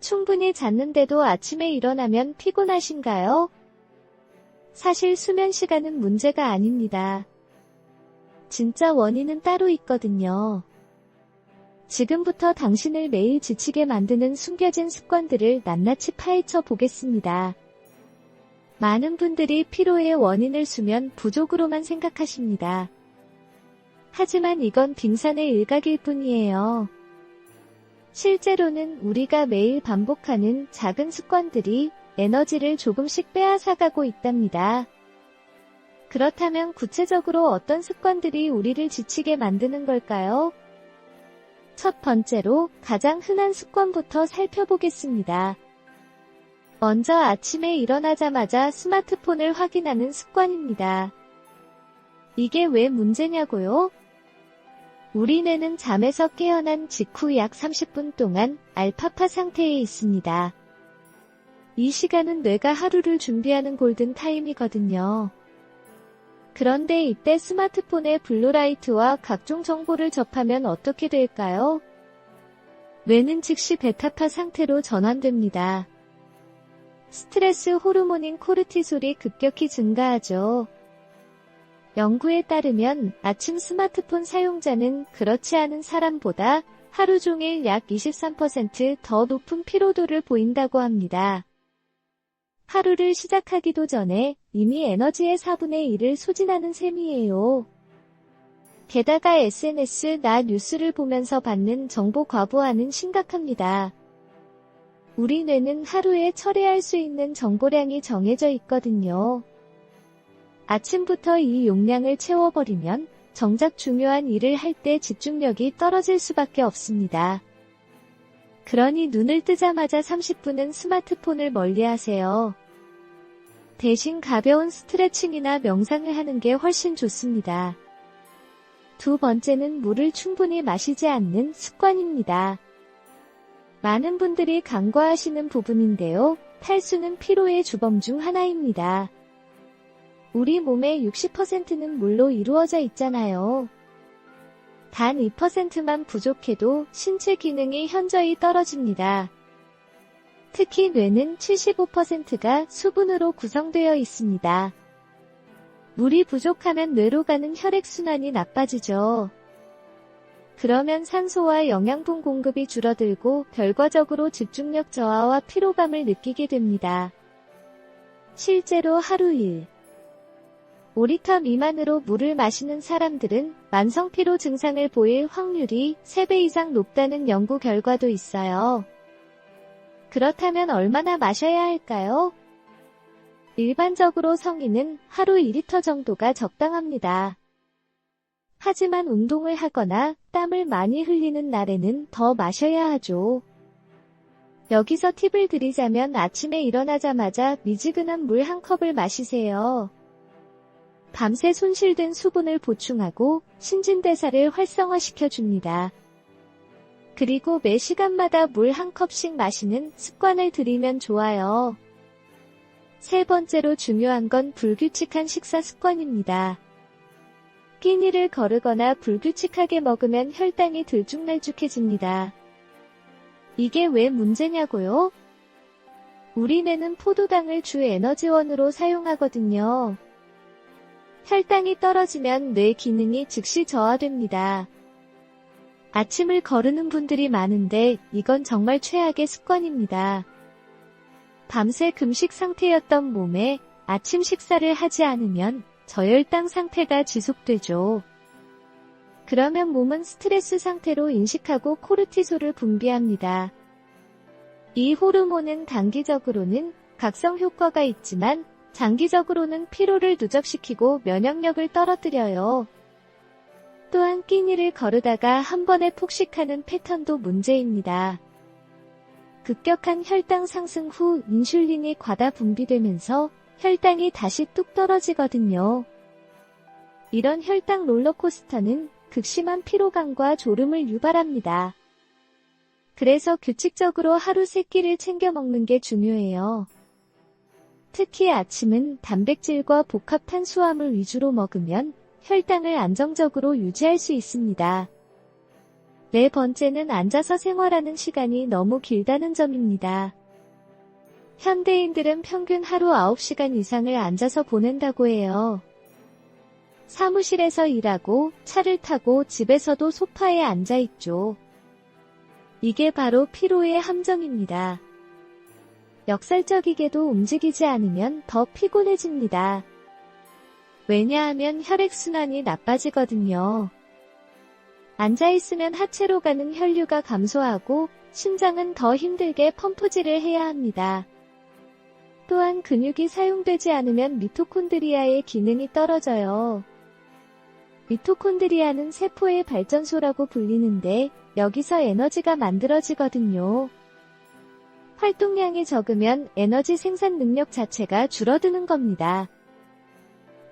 충분히 잤는데도 아침에 일어나면 피곤하신가요? 사실 수면 시간은 문제가 아닙니다. 진짜 원인은 따로 있거든요. 지금부터 당신을 매일 지치게 만드는 숨겨진 습관들을 낱낱이 파헤쳐 보겠습니다. 많은 분들이 피로의 원인을 수면 부족으로만 생각하십니다. 하지만 이건 빙산의 일각일 뿐이에요. 실제로는 우리가 매일 반복하는 작은 습관들이 에너지를 조금씩 빼앗아가고 있답니다. 그렇다면 구체적으로 어떤 습관들이 우리를 지치게 만드는 걸까요? 첫 번째로 가장 흔한 습관부터 살펴보겠습니다. 먼저 아침에 일어나자마자 스마트폰을 확인하는 습관입니다. 이게 왜 문제냐고요? 우리 뇌는 잠에서 깨어난 직후 약 30분 동안 알파파 상태에 있습니다. 이 시간은 뇌가 하루를 준비하는 골든타임이거든요. 그런데 이때 스마트폰의 블루라이트와 각종 정보를 접하면 어떻게 될까요? 뇌는 즉시 베타파 상태로 전환됩니다. 스트레스 호르몬인 코르티솔이 급격히 증가하죠. 연구에 따르면 아침 스마트폰 사용자는 그렇지 않은 사람보다 하루 종일 약 23% 더 높은 피로도를 보인다고 합니다. 하루를 시작하기도 전에 이미 에너지의 4분의 1을 소진하는 셈이에요. 게다가 SNS나 뉴스를 보면서 받는 정보 과부하는 심각합니다. 우리 뇌는 하루에 처리할 수 있는 정보량이 정해져 있거든요. 아침부터 이 용량을 채워버리면 정작 중요한 일을 할 때 집중력이 떨어질 수밖에 없습니다. 그러니 눈을 뜨자마자 30분은 스마트폰을 멀리하세요. 대신 가벼운 스트레칭이나 명상을 하는 게 훨씬 좋습니다. 두 번째는 물을 충분히 마시지 않는 습관입니다. 많은 분들이 간과하시는 부분인데요. 탈수는 피로의 주범 중 하나입니다. 우리 몸의 60%는 물로 이루어져 있잖아요. 단 2%만 부족해도 신체 기능이 현저히 떨어집니다. 특히 뇌는 75%가 수분으로 구성되어 있습니다. 물이 부족하면 뇌로 가는 혈액순환이 나빠지죠. 그러면 산소와 영양분 공급이 줄어들고 결과적으로 집중력 저하와 피로감을 느끼게 됩니다. 실제로 하루 5리터 미만으로 물을 마시는 사람들은 만성 피로 증상을 보일 확률이 3배 이상 높다는 연구 결과도 있어요. 그렇다면 얼마나 마셔야 할까요? 일반적으로 성인은 하루 2리터 정도가 적당합니다. 하지만 운동을 하거나 땀을 많이 흘리는 날에는 더 마셔야 하죠. 여기서 팁을 드리자면 아침에 일어나자마자 미지근한 물 한 컵을 마시세요. 밤새 손실된 수분을 보충하고 신진대사를 활성화시켜줍니다. 그리고 매 시간마다 물 한 컵씩 마시는 습관을 들이면 좋아요. 세 번째로 중요한 건 불규칙한 식사 습관입니다. 끼니를 거르거나 불규칙하게 먹으면 혈당이 들쭉날쭉해집니다. 이게 왜 문제냐고요? 우리 뇌는 포도당을 주 에너지원으로 사용하거든요. 혈당이 떨어지면 뇌 기능이 즉시 저하됩니다. 아침을 거르는 분들이 많은데 이건 정말 최악의 습관입니다. 밤새 금식 상태였던 몸에 아침 식사를 하지 않으면 저혈당 상태가 지속되죠. 그러면 몸은 스트레스 상태로 인식하고 코르티솔을 분비합니다. 이 호르몬은 단기적으로는 각성 효과가 있지만 장기적으로는 피로를 누적시키고 면역력을 떨어뜨려요. 또한 끼니를 거르다가 한 번에 폭식하는 패턴도 문제입니다. 급격한 혈당 상승 후 인슐린이 과다 분비되면서 혈당이 다시 뚝 떨어지거든요. 이런 혈당 롤러코스터는 극심한 피로감과 졸음을 유발합니다. 그래서 규칙적으로 하루 3끼를 챙겨 먹는 게 중요해요. 특히 아침은 단백질과 복합 탄수화물 위주로 먹으면 혈당을 안정적으로 유지할 수 있습니다. 네 번째는 앉아서 생활하는 시간이 너무 길다는 점입니다. 현대인들은 평균 하루 9시간 이상을 앉아서 보낸다고 해요. 사무실에서 일하고 차를 타고 집에서도 소파에 앉아 있죠. 이게 바로 피로의 함정입니다. 역설적이게도 움직이지 않으면 더 피곤해집니다. 왜냐하면 혈액순환이 나빠지거든요. 앉아있으면 하체로 가는 혈류가 감소하고 심장은 더 힘들게 펌프질을 해야 합니다. 또한 근육이 사용되지 않으면 미토콘드리아의 기능이 떨어져요. 미토콘드리아는 세포의 발전소라고 불리는데 여기서 에너지가 만들어지거든요. 활동량이 적으면 에너지 생산 능력 자체가 줄어드는 겁니다.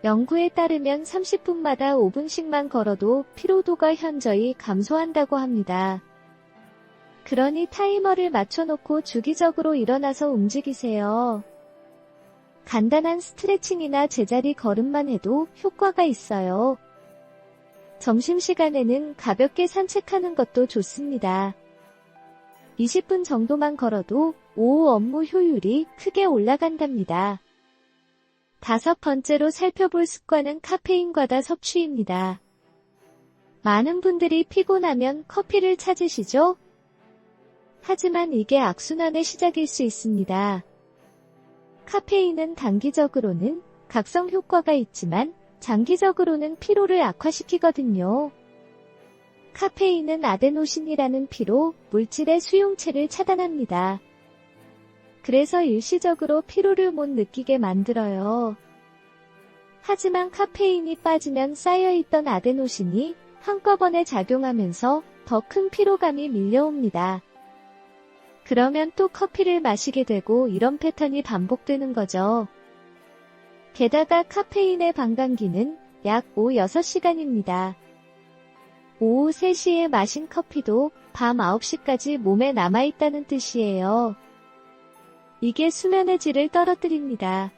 연구에 따르면 30분마다 5분씩만 걸어도 피로도가 현저히 감소한다고 합니다. 그러니 타이머를 맞춰놓고 주기적으로 일어나서 움직이세요. 간단한 스트레칭이나 제자리 걸음만 해도 효과가 있어요. 점심시간에는 가볍게 산책하는 것도 좋습니다. 20분 정도만 걸어도 오후 업무 효율이 크게 올라간답니다. 다섯 번째로 살펴볼 습관은 카페인 과다 섭취입니다. 많은 분들이 피곤하면 커피를 찾으시죠? 하지만 이게 악순환의 시작일 수 있습니다. 카페인은 단기적으로는 각성 효과가 있지만 장기적으로는 피로를 악화시키거든요. 카페인은 아데노신이라는 피로 물질의 수용체를 차단합니다. 그래서 일시적으로 피로를 못 느끼게 만들어요. 하지만 카페인이 빠지면 쌓여있던 아데노신이 한꺼번에 작용하면서 더 큰 피로감이 밀려옵니다. 그러면 또 커피를 마시게 되고 이런 패턴이 반복되는 거죠. 게다가 카페인의 반감기는 약 6시간입니다. 오후 3시에 마신 커피도 밤 9시까지 몸에 남아있다는 뜻이에요. 이게 수면의 질을 떨어뜨립니다.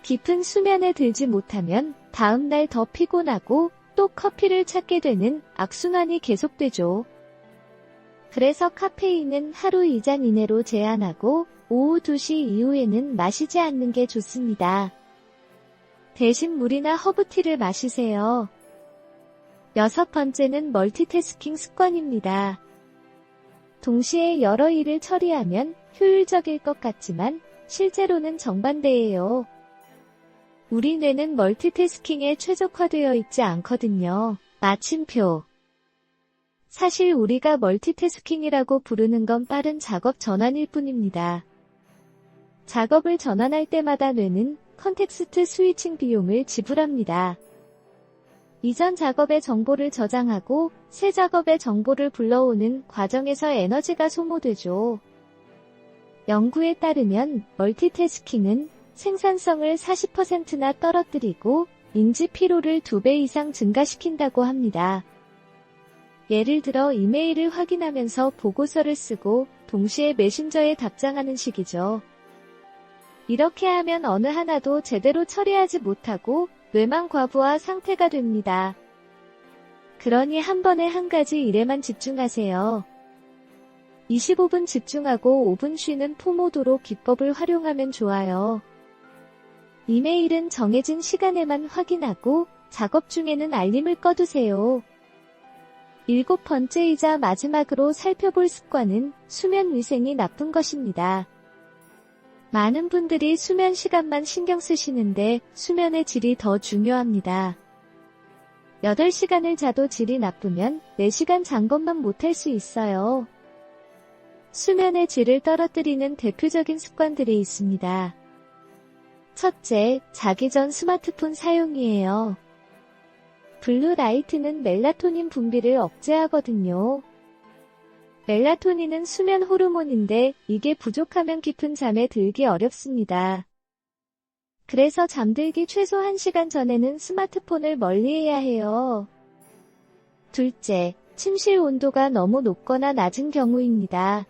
깊은 수면에 들지 못하면 다음날 더 피곤하고 또 커피를 찾게 되는 악순환이 계속되죠. 그래서 카페인은 하루 2잔 이내로 제한하고 오후 2시 이후에는 마시지 않는 게 좋습니다. 대신 물이나 허브티를 마시세요. 여섯 번째는 멀티태스킹 습관입니다. 동시에 여러 일을 처리하면 효율적일 것 같지만 실제로는 정반대예요. 우리 뇌는 멀티태스킹에 최적화되어 있지 않거든요. 마침표. 사실 우리가 멀티태스킹이라고 부르는 건 빠른 작업 전환일 뿐입니다. 작업을 전환할 때마다 뇌는 컨텍스트 스위칭 비용을 지불합니다. 이전 작업의 정보를 저장하고 새 작업의 정보를 불러오는 과정에서 에너지가 소모되죠. 연구에 따르면 멀티태스킹은 생산성을 40%나 떨어뜨리고 인지 피로를 2배 이상 증가시킨다고 합니다. 예를 들어 이메일을 확인하면서 보고서를 쓰고 동시에 메신저에 답장하는 식이죠. 이렇게 하면 어느 하나도 제대로 처리하지 못하고 뇌만 과부하 상태가 됩니다. 그러니 한 번에 한 가지 일에만 집중하세요. 25분 집중하고 5분 쉬는 포모도로 기법을 활용하면 좋아요. 이메일은 정해진 시간에만 확인하고 작업 중에는 알림을 꺼두세요. 7번째이자 마지막으로 살펴볼 습관은 수면 위생이 나쁜 것입니다. 많은 분들이 수면 시간만 신경 쓰시는데 수면의 질이 더 중요합니다. 8시간을 자도 질이 나쁘면 4시간 잔 것만 못할 수 있어요. 수면의 질을 떨어뜨리는 대표적인 습관들이 있습니다. 첫째, 자기 전 스마트폰 사용이에요. 블루라이트는 멜라토닌 분비를 억제하거든요. 멜라토닌은 수면 호르몬인데 이게 부족하면 깊은 잠에 들기 어렵습니다. 그래서 잠들기 최소 1시간 전에는 스마트폰을 멀리해야 해요. 둘째, 침실 온도가 너무 높거나 낮은 경우입니다.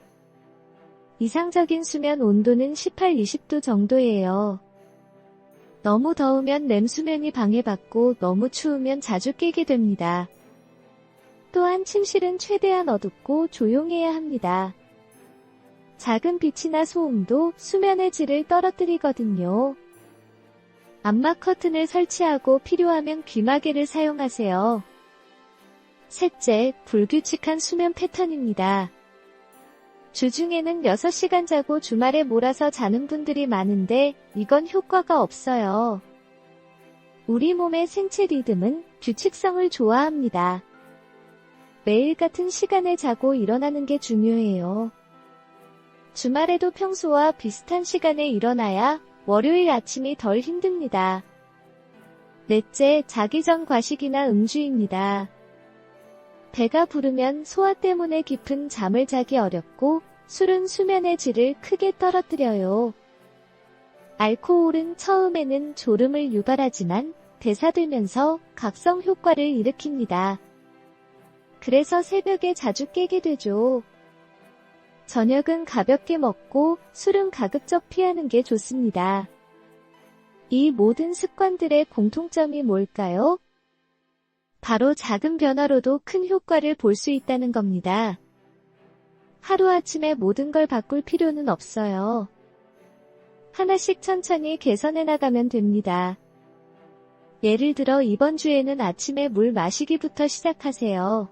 이상적인 수면 온도는 18-20도 정도예요. 너무 더우면 렘수면이 방해받고 너무 추우면 자주 깨게 됩니다. 또한 침실은 최대한 어둡고 조용해야 합니다. 작은 빛이나 소음도 수면의 질을 떨어뜨리거든요. 암막 커튼을 설치하고 필요하면 귀마개를 사용하세요. 셋째, 불규칙한 수면 패턴입니다. 주중에는 6시간 자고 주말에 몰아서 자는 분들이 많은데 이건 효과가 없어요. 우리 몸의 생체 리듬은 규칙성을 좋아합니다. 매일 같은 시간에 자고 일어나는 게 중요해요. 주말에도 평소와 비슷한 시간에 일어나야 월요일 아침이 덜 힘듭니다. 넷째, 자기 전 과식이나 음주입니다. 배가 부르면 소화 때문에 깊은 잠을 자기 어렵고 술은 수면의 질을 크게 떨어뜨려요. 알코올은 처음에는 졸음을 유발하지만 대사되면서 각성 효과를 일으킵니다. 그래서 새벽에 자주 깨게 되죠. 저녁은 가볍게 먹고 술은 가급적 피하는 게 좋습니다. 이 모든 습관들의 공통점이 뭘까요? 바로 작은 변화로도 큰 효과를 볼 수 있다는 겁니다. 하루아침에 모든 걸 바꿀 필요는 없어요. 하나씩 천천히 개선해 나가면 됩니다. 예를 들어 이번 주에는 아침에 물 마시기부터 시작하세요.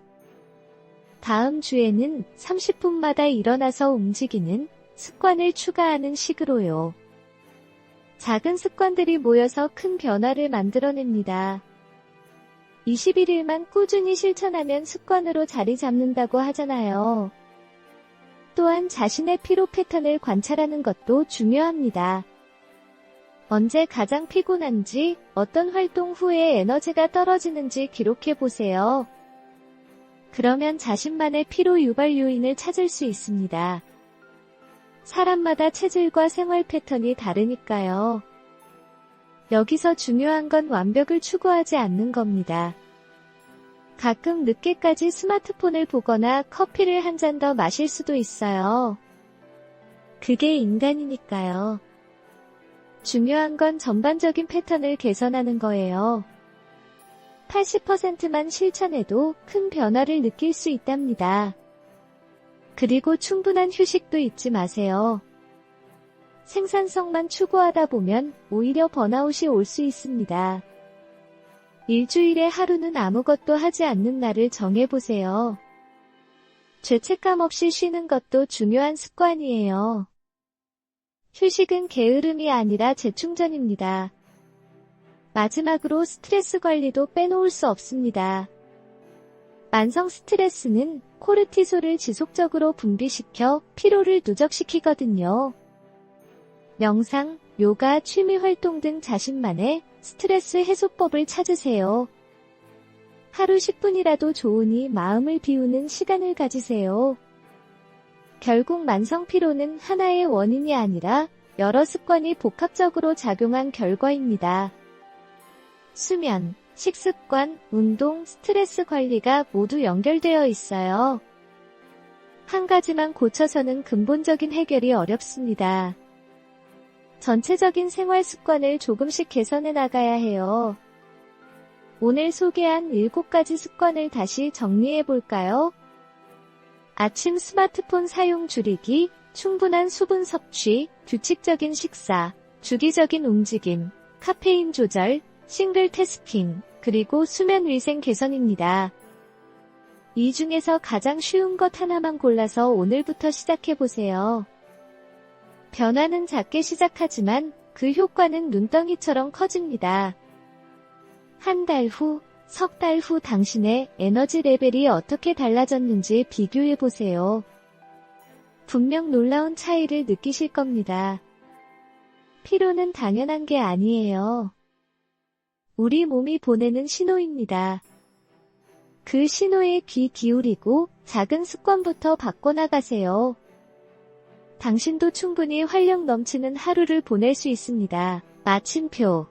다음 주에는 30분마다 일어나서 움직이는 습관을 추가하는 식으로요. 작은 습관들이 모여서 큰 변화를 만들어냅니다. 21일만 꾸준히 실천하면 습관으로 자리 잡는다고 하잖아요. 또한 자신의 피로 패턴을 관찰하는 것도 중요합니다. 언제 가장 피곤한지, 어떤 활동 후에 에너지가 떨어지는지 기록해 보세요. 그러면 자신만의 피로 유발 요인을 찾을 수 있습니다. 사람마다 체질과 생활 패턴이 다르니까요. 여기서 중요한 건 완벽을 추구하지 않는 겁니다. 가끔 늦게까지 스마트폰을 보거나 커피를 한 잔 더 마실 수도 있어요. 그게 인간이니까요. 중요한 건 전반적인 패턴을 개선하는 거예요. 80%만 실천해도 큰 변화를 느낄 수 있답니다. 그리고 충분한 휴식도 잊지 마세요. 생산성만 추구하다 보면 오히려 번아웃이 올 수 있습니다. 일주일에 하루는 아무것도 하지 않는 날을 정해보세요. 죄책감 없이 쉬는 것도 중요한 습관이에요. 휴식은 게으름이 아니라 재충전입니다. 마지막으로 스트레스 관리도 빼놓을 수 없습니다. 만성 스트레스는 코르티솔을 지속적으로 분비시켜 피로를 누적시키거든요. 명상, 요가, 취미 활동 등 자신만의 스트레스 해소법을 찾으세요. 하루 10분이라도 좋으니 마음을 비우는 시간을 가지세요. 결국 만성 피로는 하나의 원인이 아니라 여러 습관이 복합적으로 작용한 결과입니다. 수면, 식습관, 운동, 스트레스 관리가 모두 연결되어 있어요. 한 가지만 고쳐서는 근본적인 해결이 어렵습니다. 전체적인 생활 습관을 조금씩 개선해 나가야 해요. 오늘 소개한 7가지 습관을 다시 정리해 볼까요? 아침 스마트폰 사용 줄이기, 충분한 수분 섭취, 규칙적인 식사, 주기적인 움직임, 카페인 조절, 싱글 태스킹, 그리고 수면 위생 개선입니다. 이 중에서 가장 쉬운 것 하나만 골라서 오늘부터 시작해 보세요. 변화는 작게 시작하지만 그 효과는 눈덩이처럼 커집니다. 한 달 후, 석 달 후 당신의 에너지 레벨이 어떻게 달라졌는지 비교해 보세요. 분명 놀라운 차이를 느끼실 겁니다. 피로는 당연한 게 아니에요. 우리 몸이 보내는 신호입니다. 그 신호에 귀 기울이고 작은 습관부터 바꿔나가세요. 당신도 충분히 활력 넘치는 하루를 보낼 수 있습니다. 마침표.